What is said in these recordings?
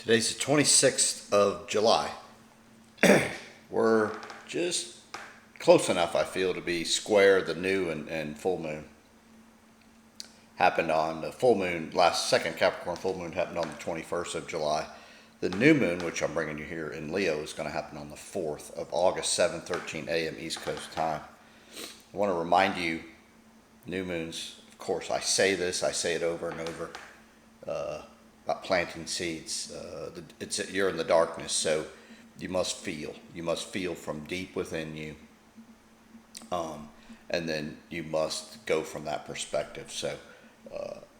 Today's the 26th of July. We're just close enough, I feel, to be square the new and full moon. Happened on the full moon, second Capricorn full moon happened on the 21st of July. The new moon, which I'm bringing you here in Leo, is going to happen on the 4th of August, 7:13 a.m. East Coast time. I want to remind you, new moons, of course, I say this, I say it over and over, about planting seeds. You're in the darkness, so you must feel. You must feel from deep within you. And then you must go from that perspective. So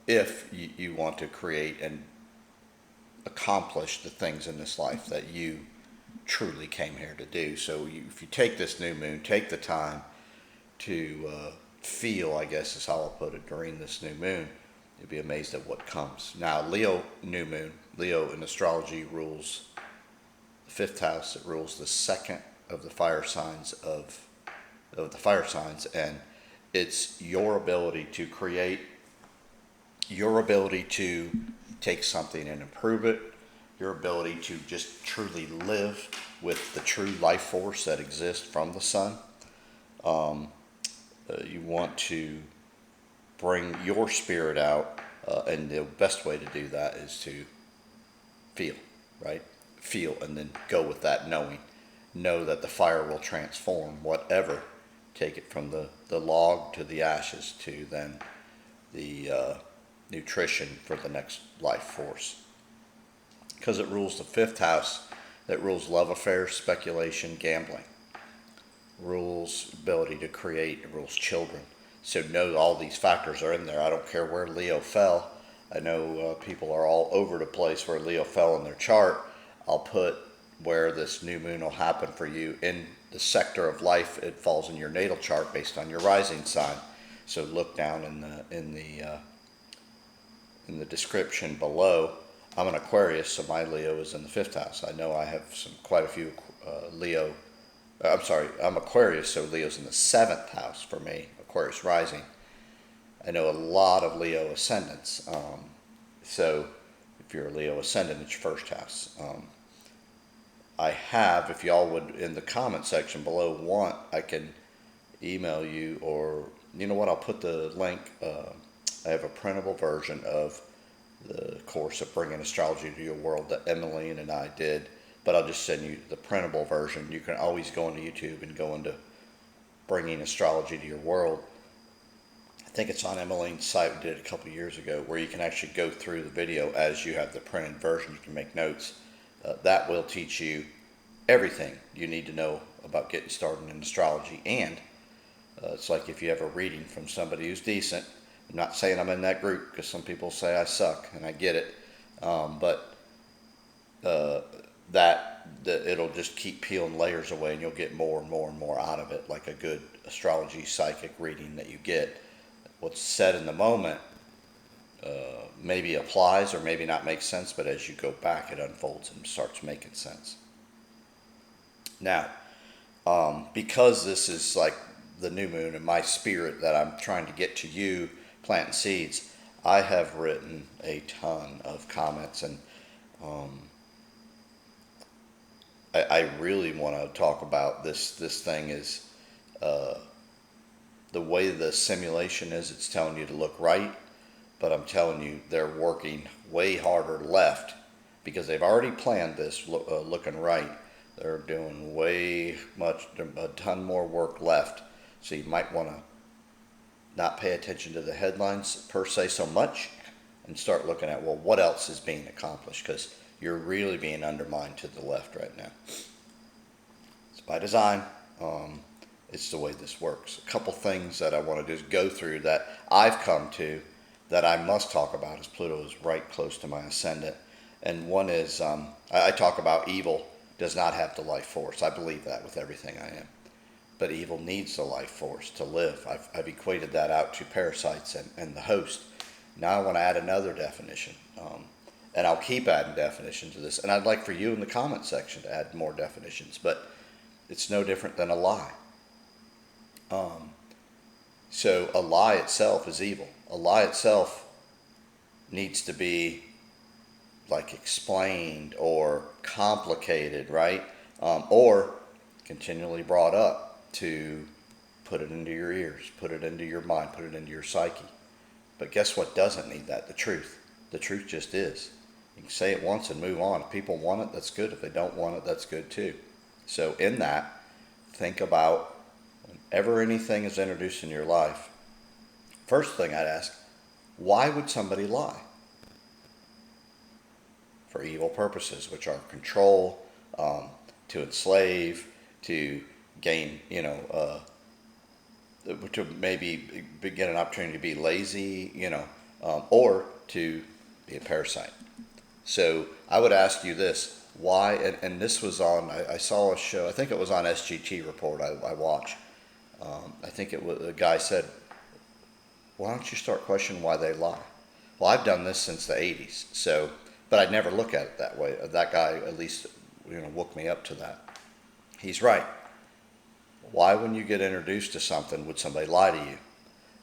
if you want to create and accomplish the things in this life that you truly came here to do. So if you take this new moon, take the time to feel, I guess is how I'll put it, during this new moon, you'll be amazed at what comes. Now, Leo new moon, Leo in astrology rules the fifth house. It rules the second of the fire signs and it's your ability to create, your ability to take something and improve it, your ability to just truly live with the true life force that exists from the sun. You want to bring your spirit out, and the best way to do that is to feel, right? Feel, and then go with that knowing. Know that the fire will transform whatever. Take it from the log to the ashes to then the nutrition for the next life force. Because it rules the fifth house that rules love affairs, speculation, gambling. Rules ability to create, it rules children. So know all these factors are in there. I don't care where Leo fell. I know people are all over the place where Leo fell in their chart. I'll put where this new moon will happen for you in the sector of life it falls in your natal chart based on your rising sign. So look down in the description below. I'm an Aquarius, so my Leo is in the fifth house. I know I have quite a few Leo. I'm Aquarius, so Leo's in the seventh house for me. Aquarius rising. I know a lot of Leo ascendants. So if you're a Leo ascendant, it's your first house. I have, if y'all would, in the comment section below, I can email you, or you know what, I'll put the link. I have a printable version of the course of Bringing Astrology to Your World that Emmeline and I did, but I'll just send you the printable version. You can always go into YouTube and go into Bringing Astrology to Your World. I think it's on Emmeline's site. We did it a couple years ago, where you can actually go through the video as you have the printed version. You can make notes. That will teach you everything you need to know about getting started in astrology. And it's like if you have a reading from somebody who's decent. I'm not saying I'm in that group, because some people say I suck, and I get it. But it'll just keep peeling layers away, and you'll get more and more and more out of it, like a good astrology psychic reading that you get. What's said in the moment maybe applies or maybe not makes sense, but as you go back, it unfolds and starts making sense. Now, because this is like the new moon and my spirit that I'm trying to get to you, planting seeds, I have written a ton of comments, and I really want to talk about this thing is the way the simulation is. It's telling you to look right, but I'm telling you they're working way harder left, because they've already planned this looking right. They're doing a ton more work left. So you might want to not pay attention to the headlines per se so much, and start looking at, well, what else is being accomplished, because you're really being undermined to the left right now. It's by design. It's the way this works. A couple things that I want to do is go through that I've come to that I must talk about, as Pluto is right close to my ascendant. And one is, I talk about evil does not have the life force. I believe that with everything I am. But evil needs the life force to live. I've equated that out to parasites and the host. Now I want to add another definition. And I'll keep adding definitions to this. And I'd like for you in the comment section to add more definitions. But it's no different than a lie. So a lie itself is evil. A lie itself needs to be like explained or complicated, right? Or continually brought up to put it into your ears, put it into your mind, put it into your psyche. But guess what doesn't need that? The truth. The truth just is. You can say it once and move on. If people want it, that's good. If they don't want it, that's good too. So in that, think about whenever anything is introduced in your life, first thing I'd ask, why would somebody lie? For evil purposes, which are control, to enslave, to gain, to maybe get an opportunity to be lazy, or to be a parasite. So I would ask you this, why, and this was on, I saw a show, I think it was on SGT Report I watched. I think it was, the guy said, why don't you start questioning why they lie? Well, I've done this since the 80s, so, but I'd never look at it that way. That guy at least, woke me up to that. He's right. Why, when you get introduced to something, would somebody lie to you?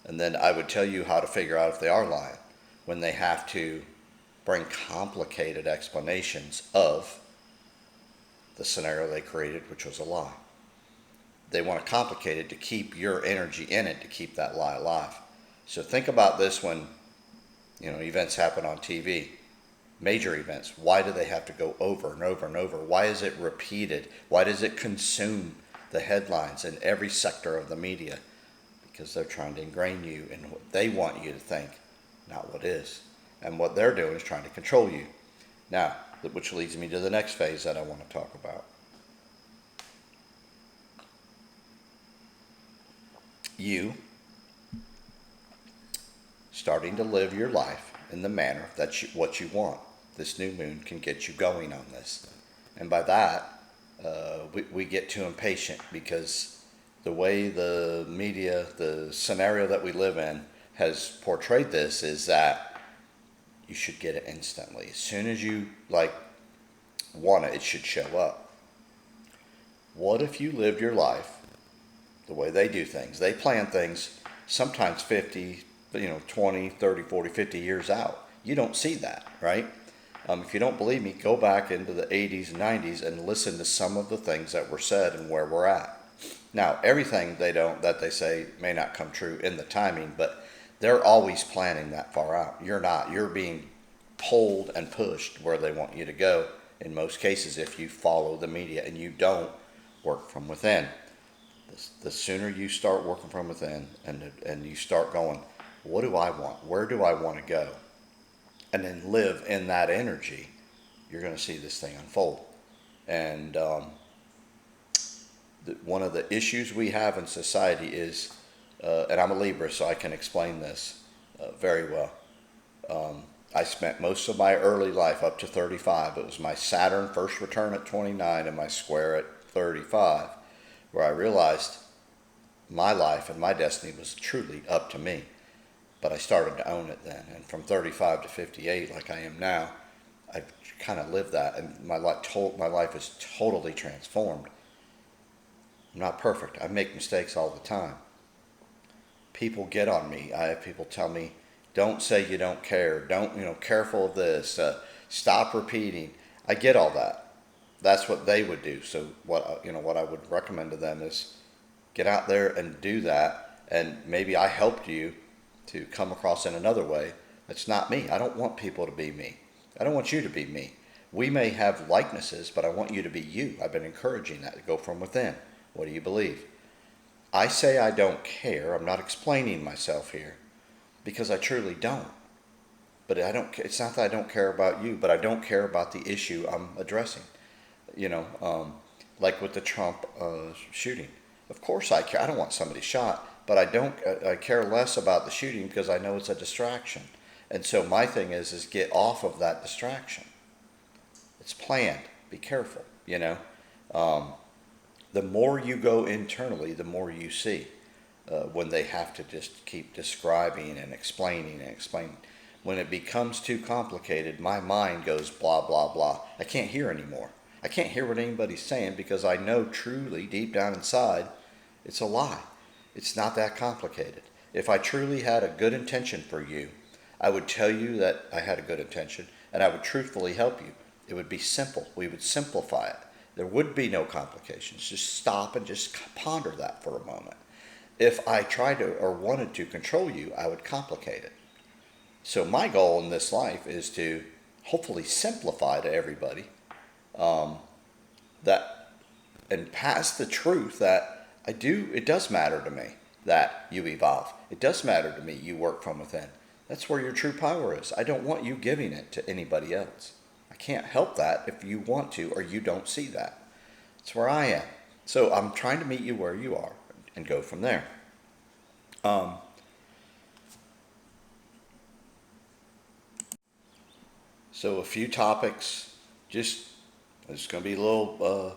And then I would tell you how to figure out if they are lying, when they have to bring complicated explanations of the scenario they created, which was a lie. They want to complicate it to keep your energy in it, to keep that lie alive. So think about this when, events happen on TV, major events. Why do they have to go over and over and over? Why is it repeated? Why does it consume the headlines in every sector of the media? Because they're trying to ingrain you in what they want you to think, not what is. And what they're doing is trying to control you. Now, which leads me to the next phase that I want to talk about. You starting to live your life in the manner that's what you want. This new moon can get you going on this. And by that, we get too impatient, because the way the media, the scenario that we live in has portrayed this is that you should get it instantly. As soon as you want it, it should show up. What if you lived your life the way they do things? They plan things sometimes 50, 20, 30, 40, 50 years out. You don't see that, right? If you don't believe me, go back into the 80s and 90s and listen to some of the things that were said and where we're at. Now, everything that they say may not come true in the timing, but they're always planning that far out. You're not. You're being pulled and pushed where they want you to go in most cases if you follow the media and you don't work from within. The sooner you start working from within and you start going, what do I want? Where do I want to go? And then live in that energy, you're going to see this thing unfold. And one of the issues we have in society is, and I'm a Libra, so I can explain this very well. I spent most of my early life up to 35. It was my Saturn first return at 29 and my square at 35, where I realized my life and my destiny was truly up to me. But I started to own it then. And from 35 to 58, like I am now, I kind of lived that. And my life is totally transformed. I'm not perfect. I make mistakes all the time. People get on me. I have people tell me, don't say you don't care. Don't, careful of this. Stop repeating. I get all that. That's what they would do. So what I would recommend to them is get out there and do that. And maybe I helped you to come across in another way. That's not me. I don't want people to be me. I don't want you to be me. We may have likenesses, but I want you to be you. I've been encouraging that to go from within. What do you believe? I say I don't care. I'm not explaining myself here because I truly don't. But it's not that I don't care about you, but I don't care about the issue I'm addressing. Like with the Trump shooting. Of course I care. I don't want somebody shot. But I care less about the shooting because I know it's a distraction. And so my thing is get off of that distraction. It's planned. Be careful, The more you go internally, the more you see when they have to just keep describing and explaining and explaining. When it becomes too complicated, my mind goes blah, blah, blah. I can't hear anymore. I can't hear what anybody's saying because I know truly deep down inside it's a lie. It's not that complicated. If I truly had a good intention for you, I would tell you that I had a good intention, and I would truthfully help you. It would be simple. We would simplify it. There would be no complications. Just stop and just ponder that for a moment. If I tried to or wanted to control you, I would complicate it. So my goal in this life is to hopefully simplify to everybody that and pass the truth that it does matter to me that you evolve. It does matter to me you work from within. That's where your true power is. I don't want you giving it to anybody else. I can't help that if you want to or you don't see that. It's where I am. So I'm trying to meet you where you are and go from there. So a few topics, there's going to be little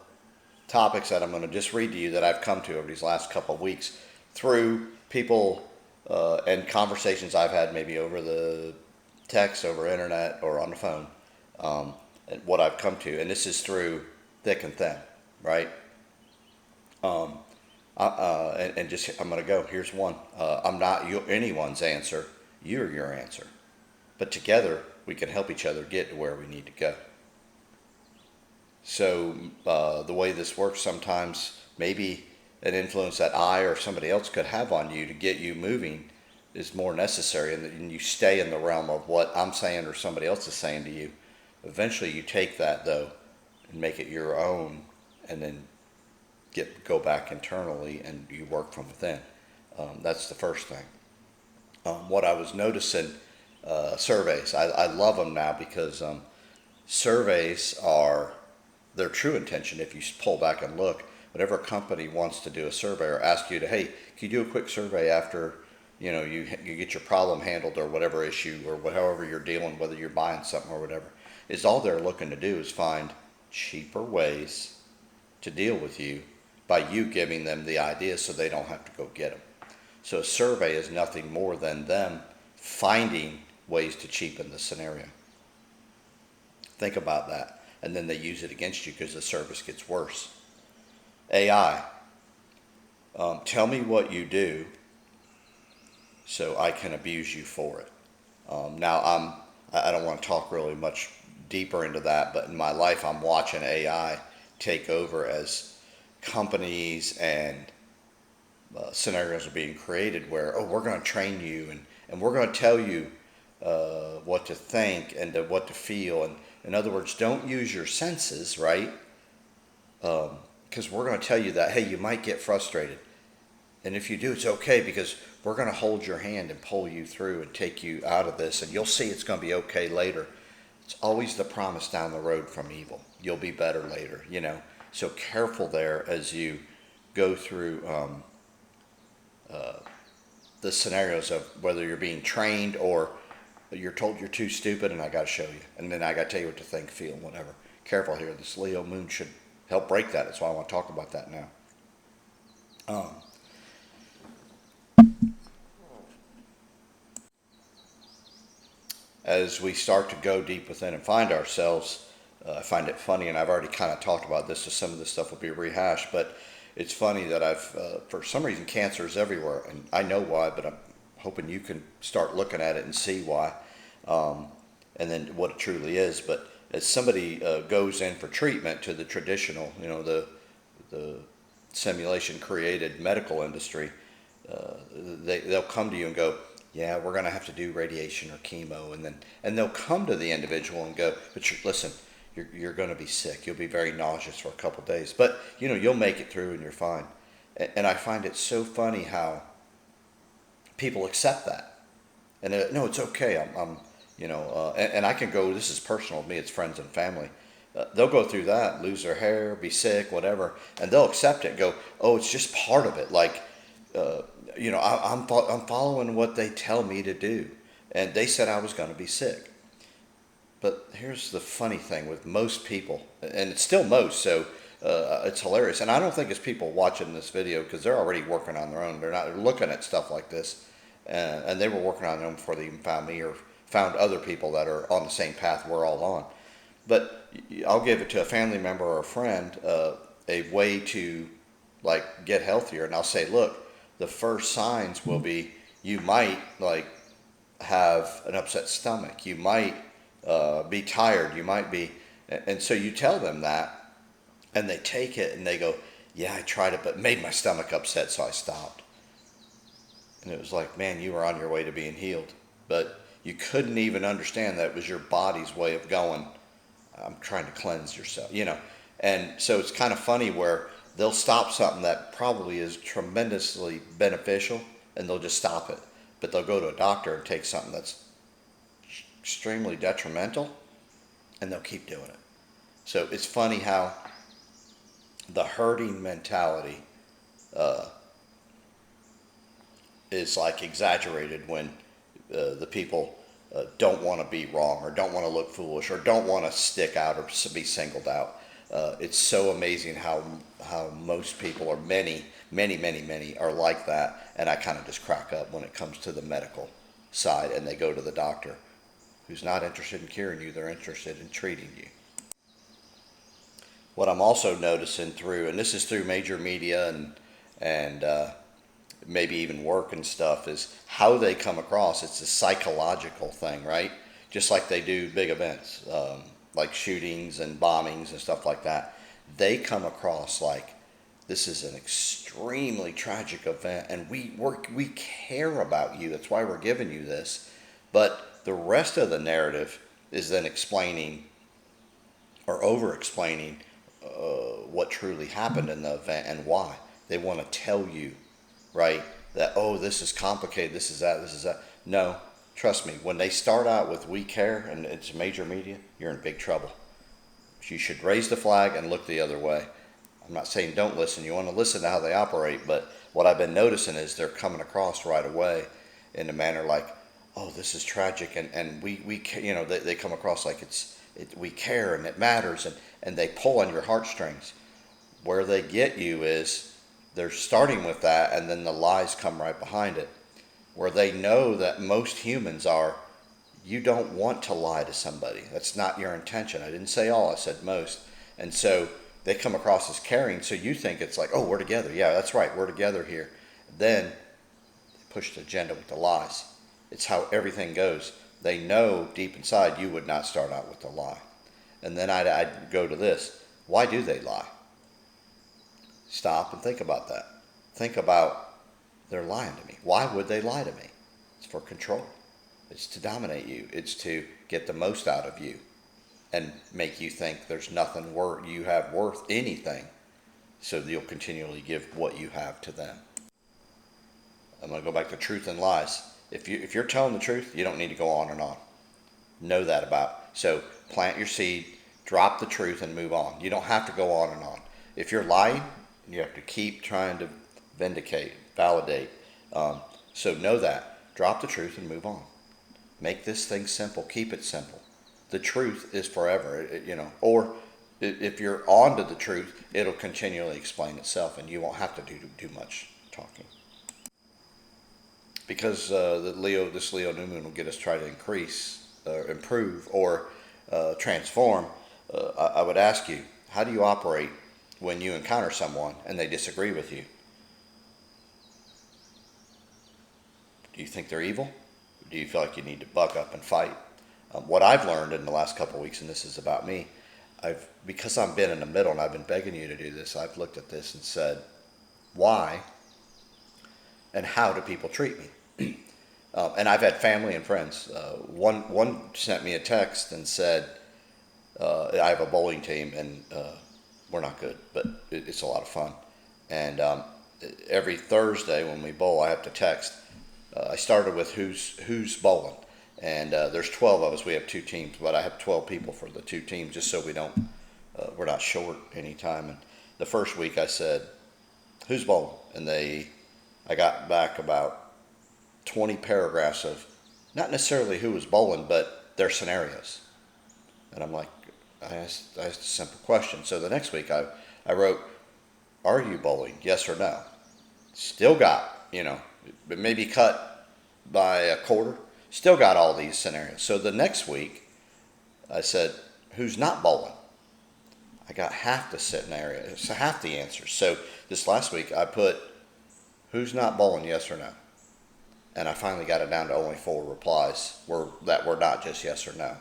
topics that I'm going to just read to you that I've come to over these last couple of weeks through people and conversations I've had maybe over the text, over internet, or on the phone, and what I've come to. And this is through thick and thin, right? I'm going to go. Here's one. I'm not anyone's answer. You're your answer. But together, we can help each other get to where we need to go. So the way this works, sometimes maybe an influence that I or somebody else could have on you to get you moving is more necessary, and you stay in the realm of what I'm saying or somebody else is saying to you. Eventually you take that, though, and make it your own, and then go back internally and you work from within. That's the first thing. What I was noticing, surveys, I love them now because surveys are their true intention. If you pull back and look, whenever a company wants to do a survey or ask you to, hey, can you do a quick survey after you get your problem handled or whatever issue or however you're dealing, whether you're buying something or whatever, is all they're looking to do is find cheaper ways to deal with you by you giving them the ideas so they don't have to go get them. So a survey is nothing more than them finding ways to cheapen the scenario. Think about that. And then they use it against you because the service gets worse. AI. Tell me what you do so I can abuse you for it. Now, I don't want to talk really much deeper into that, but in my life, I'm watching AI take over as companies and scenarios are being created where, we're going to train you and we're going to tell you what to think and what to feel. And in other words, don't use your senses, right? Because we're going to tell you that, hey, you might get frustrated. And if you do, it's okay because we're going to hold your hand and pull you through and take you out of this. And you'll see it's going to be okay later. It's always the promise down the road from evil. You'll be better later, So careful there as you go through the scenarios of whether you're being trained or you're told you're too stupid and I got to show you. And then I got to tell you what to think, feel, whatever. Careful here. This Leo moon should help break that. That's why I want to talk about that now. As we start to go deep within and find ourselves, I find it funny, and I've already kind of talked about this, so some of this stuff will be rehashed, but it's funny that for some reason, cancer is everywhere, and I know why, but I'm hoping you can start looking at it and see why, and then what it truly is. But as somebody goes in for treatment to the traditional, the simulation-created medical industry, they'll come to you and go, yeah, we're going to have to do radiation or chemo, and they'll come to the individual and go, but listen, you're going to be sick. You'll be very nauseous for a couple of days, but you'll make it through and you're fine. And I find it so funny how people accept that, and no, it's okay. And I can go. This is personal to me. It's friends and family. They'll go through that, lose their hair, be sick, whatever, and they'll accept it. And go, oh, it's just part of it. Like, I'm following what they tell me to do, and they said I was going to be sick. But here's the funny thing with most people, and it's still most, so it's hilarious. And I don't think it's people watching this video because they're already working on their own. They're looking at stuff like this, and they were working on their own before they even found me or found other people that are on the same path we're all on. But I'll give it to a family member or a friend, a way to get healthier, and I'll say, look, the first signs will be you might have an upset stomach. You might be tired. You might be, and so you tell them that, and they take it and they go, yeah, I tried it, but it made my stomach upset, so I stopped. And it was like, man, you were on your way to being healed, but you couldn't even understand that it was your body's way of going, I'm trying to cleanse yourself, you know. And so it's kind of funny where they'll stop something that probably is tremendously beneficial, and they'll just stop it. But they'll go to a doctor and take something that's extremely detrimental, and they'll keep doing it. So it's funny how the herding mentality is like exaggerated when the people don't want to be wrong, or don't want to look foolish, or don't want to stick out, or be singled out. It's so amazing how most people, or many are like that, and I kind of just crack up when it comes to the medical side, and they go to the doctor who's not interested in curing you, they're interested in treating you. What I'm also noticing through, and this is through major media and maybe even work and stuff, is how they come across. It's a psychological thing, right? Just like they do big events, like shootings and bombings and stuff like that. They come across like this is an extremely tragic event, and we care about you. That's why we're giving you this. But the rest of the narrative is then explaining or over-explaining what truly happened in the event and why. They want to tell you, right, that, oh, this is complicated, this is that, this is that. No, trust me, when they start out with we care and it's major media, you're in big trouble. You should raise the flag and look the other way. I'm not saying don't listen. You want to listen to how they operate, but what I've been noticing is they're coming across right away in a manner like, oh, this is tragic, and we you know, they come across like we care and it matters, and they pull on your heartstrings. Where they get you is they're starting with that, and then the lies come right behind it, where they know that most humans are, you don't want to lie to somebody. That's not your intention. I didn't say all, I said most. And so they come across as caring, so you think it's like, oh, we're together. Yeah, that's right, we're together here. Then they push the agenda with the lies. It's how everything goes. They know deep inside you would not start out with a lie. And then I'd go to this. Why do they lie? Stop and think about that. Think about, they're lying to me. Why would they lie to me? It's for control. It's to dominate you. It's to get the most out of you and make you think there's nothing you have worth anything, so you'll continually give what you have to them. I'm going to go back to truth and lies. If you're telling the truth, you don't need to go on and on. Know that about. So plant your seed, drop the truth, and move on. You don't have to go on and on. If you're lying, you have to keep trying to vindicate, validate. So know that. Drop the truth and move on. Make this thing simple. Keep it simple. The truth is forever, you know. Or if you're on to the truth, it'll continually explain itself, and you won't have to do much talking. Because this Leo new moon will get us try to increase, improve, or transform. I would ask you, how do you operate when you encounter someone and they disagree with you? Do you think they're evil? Do you feel like you need to buck up and fight? What I've learned in the last couple of weeks, and this is about me, because I've been in the middle and I've been begging you to do this, I've looked at this and said, why and how do people treat me? And I've had family and friends. One sent me a text and said, I have a bowling team, and we're not good, but it's a lot of fun. And every Thursday when we bowl, I have to text. I started with who's bowling, and there's 12 of us. We have two teams, but I have 12 people for the two teams, just so we're not short any time. And the first week I said, who's bowling? And I got back about 20 paragraphs of not necessarily who was bowling, but their scenarios. And I'm like, I asked a simple question. So the next week I wrote, are you bowling? Yes or no? Still got, but maybe cut by a quarter. Still got all these scenarios. So the next week I said, who's not bowling? I got half the scenario, so half the answers. So this last week I put, who's not bowling, yes or no? and I finally got it down to only 4 replies that were not just yes or no.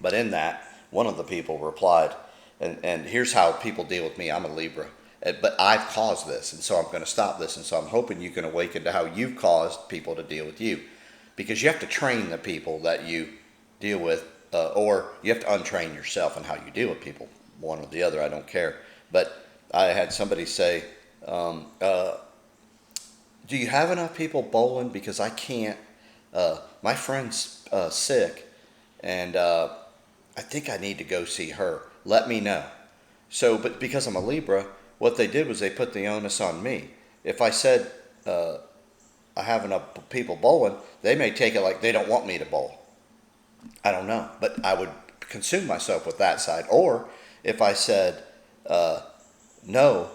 But in that, one of the people replied, and here's how people deal with me. I'm a Libra, but I've caused this, and so I'm going to stop this. And so I'm hoping you can awaken to how you've caused people to deal with you, because you have to train the people that you deal with, or you have to untrain yourself in how you deal with people. One or the other, I don't care. But I had somebody say, do you have enough people bowling? Because I can't. My friend's sick, and I think I need to go see her. Let me know. So, but because I'm a Libra, what they did was they put the onus on me. If I said I have enough people bowling, they may take it like they don't want me to bowl. I don't know, but I would consume myself with that side. Or if I said no,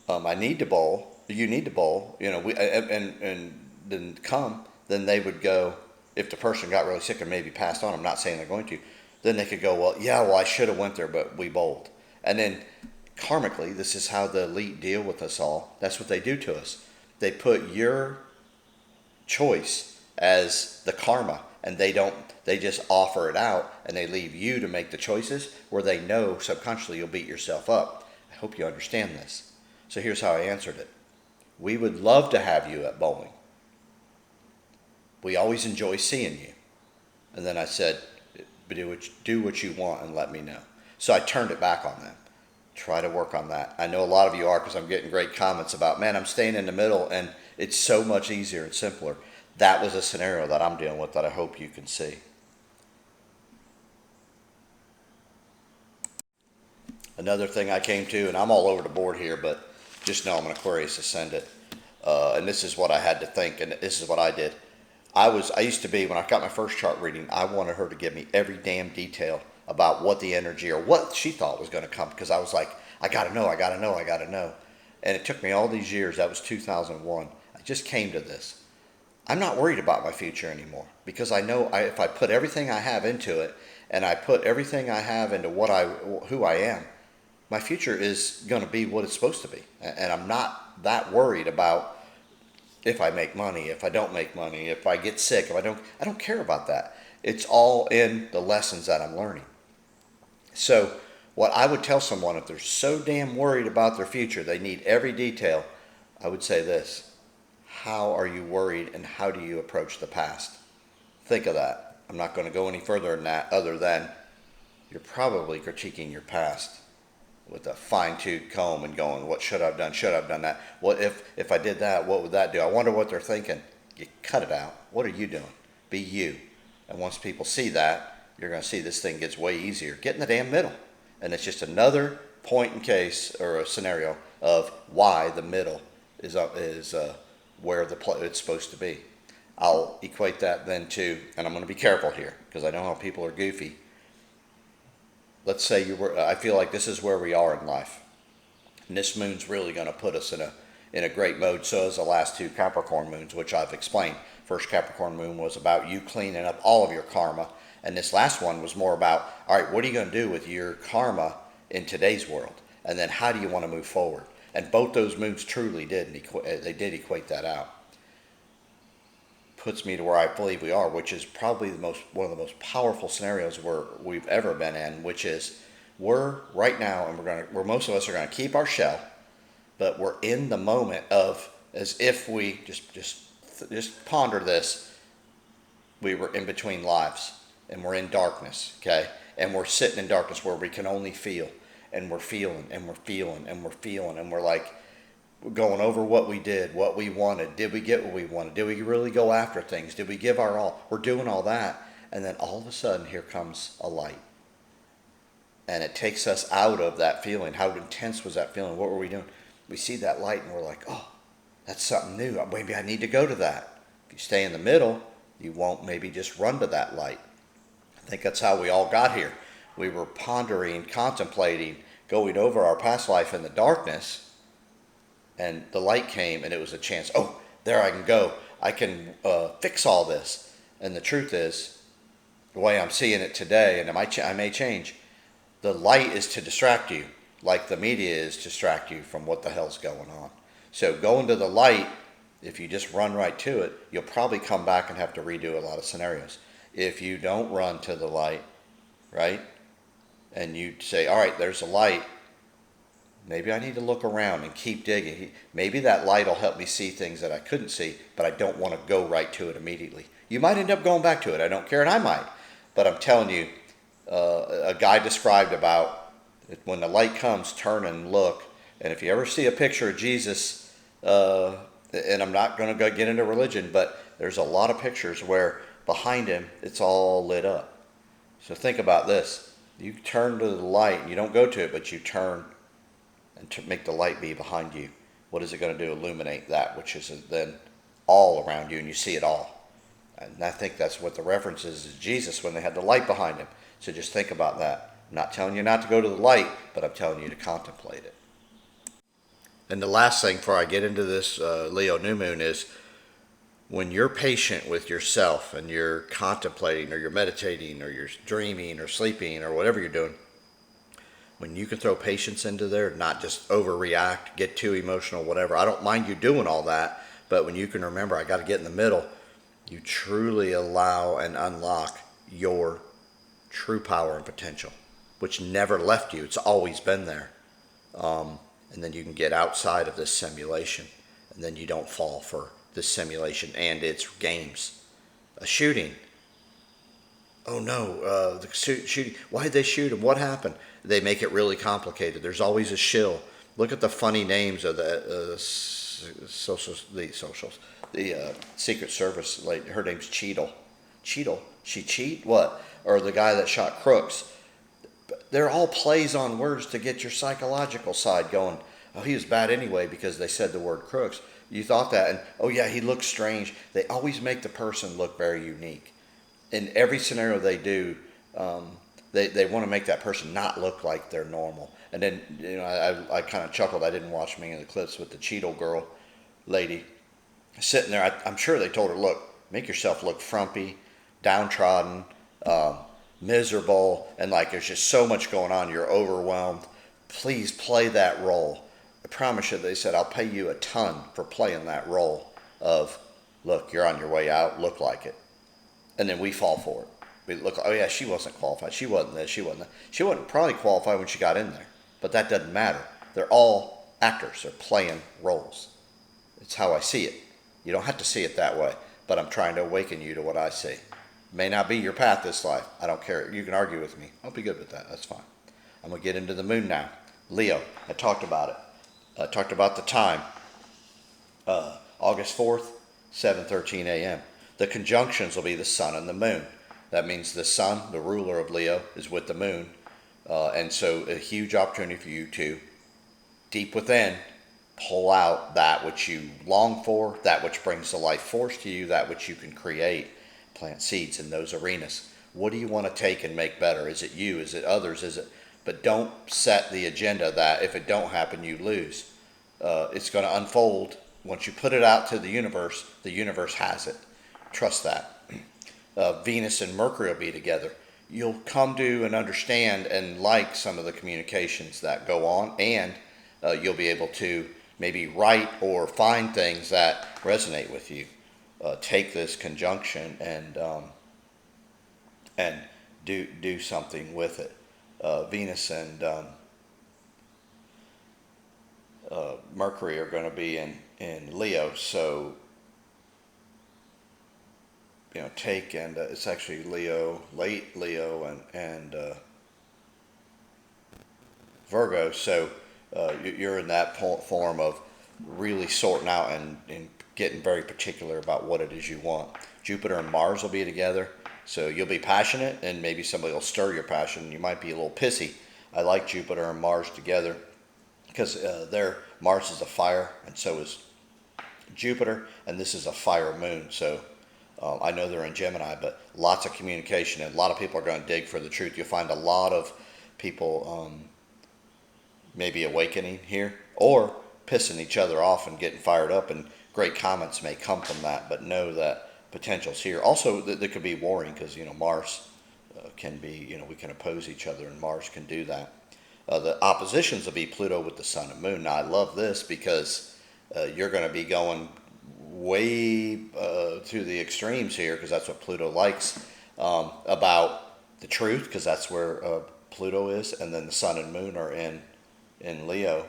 I need to bowl. You need to bowl. And then come. Then they would go. If the person got really sick or maybe passed on, I'm not saying they're going to. Then they could go, well, I should have went there, but we bowled. And then karmically, this is how the elite deal with us all. That's what they do to us. They put your choice as the karma, and they just offer it out, and they leave you to make the choices where they know subconsciously you'll beat yourself up. I hope you understand this. So here's how I answered it. We would love to have you at bowling. We always enjoy seeing you. And then I said, do what you want and let me know. So I turned it back on them. Try to work on that. I know a lot of you are, because I'm getting great comments about, man, I'm staying in the middle, and it's so much easier and simpler. That was a scenario that I'm dealing with that I hope you can see. Another thing I came to, and I'm all over the board here, but just know I'm an Aquarius ascendant. And this is what I had to think, and this is what I did. I used to be, when I got my first chart reading, I wanted her to give me every damn detail about what the energy or what she thought was going to come, because I was like, I got to know. And it took me all these years. That was 2001. I just came to this. I'm not worried about my future anymore, because I know if I put everything I have into it, and I put everything I have into who I am, my future is going to be what it's supposed to be. And I'm not that worried about if I make money, if I don't make money, if I get sick, I don't care about that. It's all in the lessons that I'm learning. So what I would tell someone, if they're so damn worried about their future, they need every detail, I would say this: how are you worried, and how do you approach the past? Think of that. I'm not going to go any further than that, other than you're probably critiquing your past with a fine-tooth comb and going, what should I have done? Should I have done that? What if I did that, what would that do? I wonder what they're thinking. You cut it out. What are you doing? Be you. And once people see that, you're going to see this thing gets way easier. Get in the damn middle. And it's just another point in case, or a scenario of why the middle is where it's supposed to be. I'll equate that then to, and I'm going to be careful here because I know how people are goofy. Let's say I feel like this is where we are in life, and this moon's really going to put us in a great mode. So as the last 2 Capricorn moons, which I've explained. First Capricorn moon was about you cleaning up all of your karma, and this last one was more about, all right, what are you going to do with your karma in today's world, and then how do you want to move forward? And both those moons truly did equate that out. Puts me to where I believe we are, which is probably one of the most powerful scenarios we've ever been in, which is we're right now, and most of us are going to keep our shell, but we're in the moment of, as if we just ponder this, we were in between lives, and we're in darkness, okay? And we're sitting in darkness where we can only feel, and we're feeling, and we're feeling, and we're feeling, and we're like, we're going over what we did, what we wanted. Did we get what we wanted? Did we really go after things? Did we give our all? We're doing all that. And then all of a sudden, here comes a light. And it takes us out of that feeling. How intense was that feeling? What were we doing? We see that light and we're like, oh, that's something new. Maybe I need to go to that. If you stay in the middle, you won't maybe just run to that light. I think that's how we all got here. We were pondering, contemplating, going over our past life in the darkness. And the light came, and it was a chance. Oh, there I can go. I can fix all this. And the truth is, the way I'm seeing it today, and I may change, the light is to distract you, like the media is to distract you from what the hell's going on. So going to the light If you just run right to it, you'll probably come back and have to redo a lot of scenarios. If you don't run to the light, right, and you say, all right, there's a light, maybe I need to look around and keep digging. Maybe that light will help me see things that I couldn't see, but I don't want to go right to it immediately. You might end up going back to it. I don't care, and I might. But I'm telling you, a guy described about when the light comes, turn and look. And if you ever see a picture of Jesus, and I'm not going to get into religion, but there's a lot of pictures where behind him, it's all lit up. So think about this. You turn to the light, and you don't go to it, but you turn and to make the light be behind you. What is it going to do? Illuminate that which is then all around you, and you see it all. And I think that's what the reference is Jesus when they had the light behind him. So just think about that. I'm not telling you not to go to the light, but I'm telling you to contemplate it. And the last thing before I get into this Leo new moon is when you're patient with yourself and you're contemplating or you're meditating or you're dreaming or sleeping or whatever you're doing, when you can throw patience into there, not just overreact, get too emotional, whatever. I don't mind you doing all that, but when you can remember, I got to get in the middle, you truly allow and unlock your true power and potential, which never left you. It's always been there. And then you can get outside of this simulation, and then you don't fall for this simulation and its games. A shooting. Oh no, the shooting. Why did they shoot him? What happened? They make it really complicated. There's always a shill. Look at the funny names of the Secret Service lady. Her name's Cheadle. Cheadle? She cheat? What? Or the guy that shot Crooks. They're all plays on words to get your psychological side going. Oh, he was bad anyway because they said the word Crooks. You thought that, and oh yeah, he looks strange. They always make the person look very unique. In every scenario they do, they want to make that person not look like they're normal. And then, I kind of chuckled. I didn't watch many of the clips with the Cheadle girl lady sitting there. I'm sure they told her, look, make yourself look frumpy, downtrodden, miserable, and like there's just so much going on. You're overwhelmed. Please play that role. I promise you, they said, I'll pay you a ton for playing that role of, look, you're on your way out, look like it. And then we fall for it. We look, oh yeah, she wasn't qualified. She wasn't this, she wasn't that. She wasn't probably qualified when she got in there. But that doesn't matter. They're all actors. They're playing roles. It's how I see it. You don't have to see it that way, but I'm trying to awaken you to what I see. May not be your path this life. I don't care. You can argue with me. I'll be good with that. That's fine. I'm going to get into the moon now. Leo, I talked about it. I talked about the time. August 4th, 7:13 a.m. The conjunctions will be the sun and the moon. That means the sun, the ruler of Leo, is with the moon. And so a huge opportunity for you to, deep within, pull out that which you long for, that which brings the life force to you, that which you can create, plant seeds in those arenas. What do you want to take and make better? Is it you? Is it others? But don't set the agenda that if it don't happen, you lose. It's going to unfold. Once you put it out to the universe has it. Trust that. Venus and Mercury will be together. You'll come to and understand and like some of the communications that go on, and you'll be able to maybe write or find things that resonate with you. Take this conjunction and do something with it. Venus and Mercury are going to be in Leo, so take and it's actually Leo, late Leo, and Virgo. So you're in that form of really sorting out and getting very particular about what it is you want. Jupiter and Mars will be together, so you'll be passionate, and maybe somebody will stir your passion. You might be a little pissy. I like Jupiter and Mars together because Mars is a fire, and so is Jupiter, and this is a fire moon. So I know they're in Gemini, but lots of communication, and a lot of people are going to dig for the truth. You'll find a lot of people maybe awakening here, or pissing each other off and getting fired up, and great comments may come from that, but know that potential's here. Also, there could be warring, because Mars can be, we can oppose each other, and Mars can do that. The oppositions will be Pluto with the Sun and Moon. Now, I love this because you're going to be going way to the extremes here, because that's what Pluto likes, about the truth, because that's where Pluto is, and then the Sun and Moon are in Leo.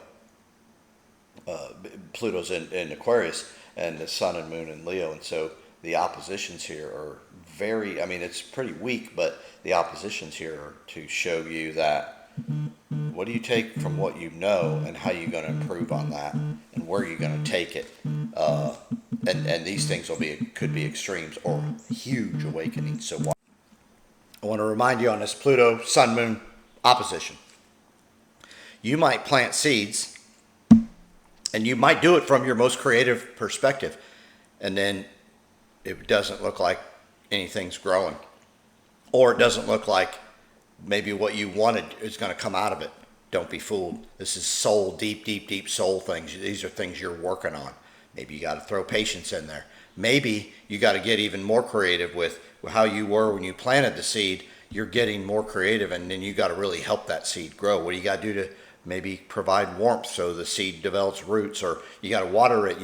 Pluto's in Aquarius, and the Sun and Moon in Leo, and so the oppositions here are very, I mean, it's pretty weak, but the oppositions here are to show you that what do you take from what you know, and how you're going to improve on that, and where you're going to take it. And these things could be extremes or huge awakenings. So I want to remind you on this Pluto Sun Moon opposition, you might plant seeds, and you might do it from your most creative perspective, and then it doesn't look like anything's growing, or it doesn't look like maybe what you wanted is going to come out of it. Don't be fooled. This is soul, deep soul things. These are things you're working on. Maybe you got to throw patience in there. Maybe you got to get even more creative with how you were when you planted the seed. You're getting more creative, and then you got to really help that seed grow. What do you got to do to maybe provide warmth so the seed develops roots, or you got to water it.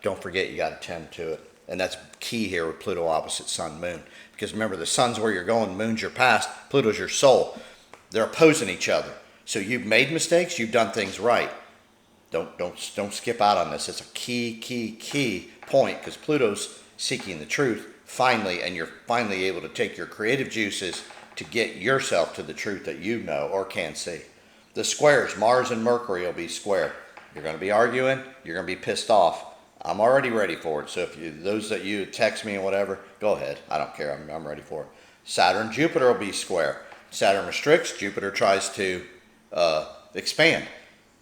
Don't forget, you got to tend to it. And that's key here with Pluto opposite Sun, Moon. Because remember, the Sun's where you're going, Moon's your past, Pluto's your soul. They're opposing each other. So you've made mistakes, you've done things right. Don't skip out on this. It's a key point, because Pluto's seeking the truth finally, and you're finally able to take your creative juices to get yourself to the truth that you know or can see. The squares, Mars and Mercury will be square. You're going to be arguing, you're going to be pissed off. I'm already ready for it. So if those that you text me and whatever, go ahead. I don't care. I'm ready for it. Saturn, Jupiter will be square. Saturn restricts. Jupiter tries to expand.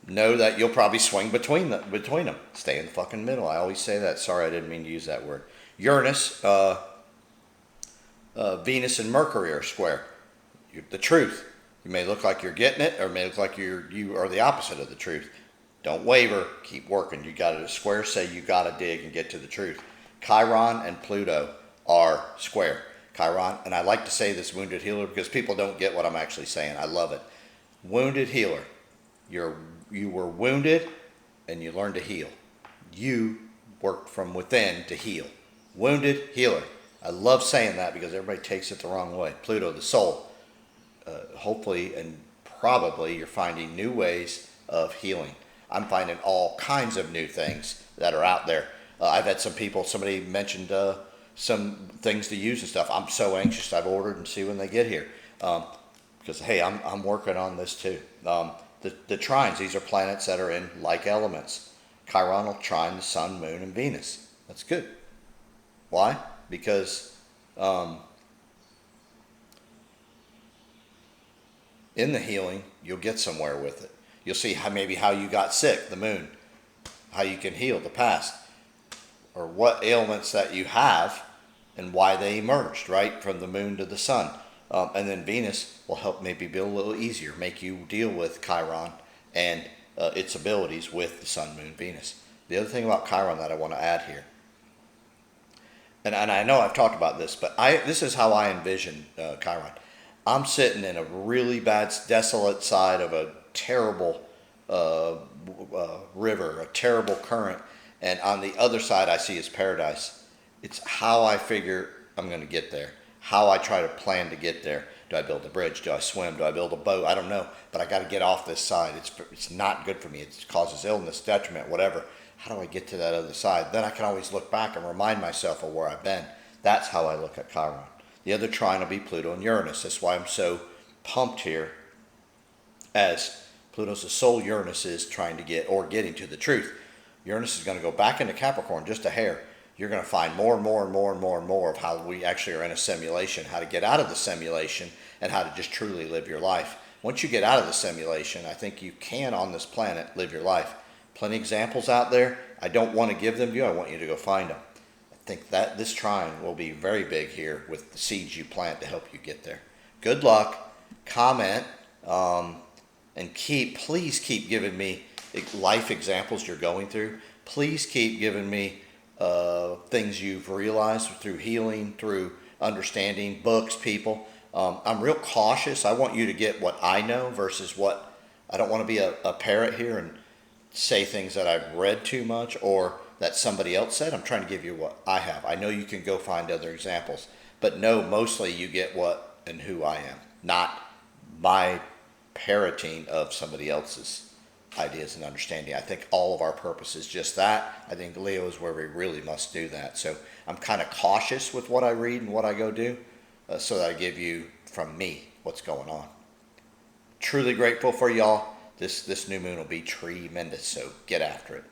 Know that you'll probably swing between them. Stay in the fucking middle. I always say that. Sorry, I didn't mean to use that word. Uranus, Venus and Mercury are square. The truth. You may look like you're getting it, or it may look like you are the opposite of the truth. Don't waver. Keep working. You got to square. Say you got to dig and get to the truth. Chiron and Pluto are square. Chiron, and I like to say this wounded healer because people don't get what I'm actually saying. I love it. Wounded healer. You were wounded, and you learned to heal. You worked from within to heal. Wounded healer. I love saying that because everybody takes it the wrong way. Pluto, the soul. Hopefully and probably you're finding new ways of healing. I'm finding all kinds of new things that are out there. I've had somebody mentioned some things to use and stuff. I'm so anxious. I've ordered and see when they get here. Because, hey, I'm working on this too. The trines, these are planets that are in like elements. Chiron will trine the Sun, Moon, and Venus. That's good. Why? Because in the healing, you'll get somewhere with it. You'll see how you got sick, the Moon, how you can heal the past, or what ailments that you have and why they emerged, right, from the Moon to the Sun. And then Venus will help maybe be a little easier, make you deal with Chiron and its abilities with the Sun, Moon, Venus. The other thing about Chiron that I want to add here, and I know I've talked about this, but this is how I envision Chiron. I'm sitting in a really bad, desolate side of a terrible river, a terrible current, and on the other side I see is paradise. It's how I figure I'm going to get there, how I try to plan to get there. Do I build a bridge? Do I swim? Do I build a boat? I don't know, but I got to get off this side. It's not good for me. It causes illness, detriment, whatever. How do I get to that other side? Then I can always look back and remind myself of where I've been. That's how I look at Chiron. The other trine will be Pluto and Uranus. That's why I'm so pumped here, as Pluto's the soul, Uranus is trying to getting to the truth. Uranus is going to go back into Capricorn just a hair. You're going to find more and more of how we actually are in a simulation, how to get out of the simulation, and how to just truly live your life. Once you get out of the simulation, I think you can, on this planet, live your life. Plenty of examples out there. I don't want to give them to you. I want you to go find them. I think that this trine will be very big here with the seeds you plant to help you get there. Good luck. Comment. And please keep giving me life examples you're going through. Please keep giving me things you've realized through healing, through understanding, books, people. I'm real cautious. I want you to get what I know versus what, I don't want to be a parrot here and say things that I've read too much or that somebody else said. I'm trying to give you what I have. I know you can go find other examples, but no, mostly you get what and who I am, not my parroting of somebody else's ideas and understanding. I think all of our purpose is just that. I think Leo is where we really must do that. So I'm kind of cautious with what I read and what I go do, so that I give you from me what's going on. Truly grateful for y'all. This new moon will be tremendous, so get after it.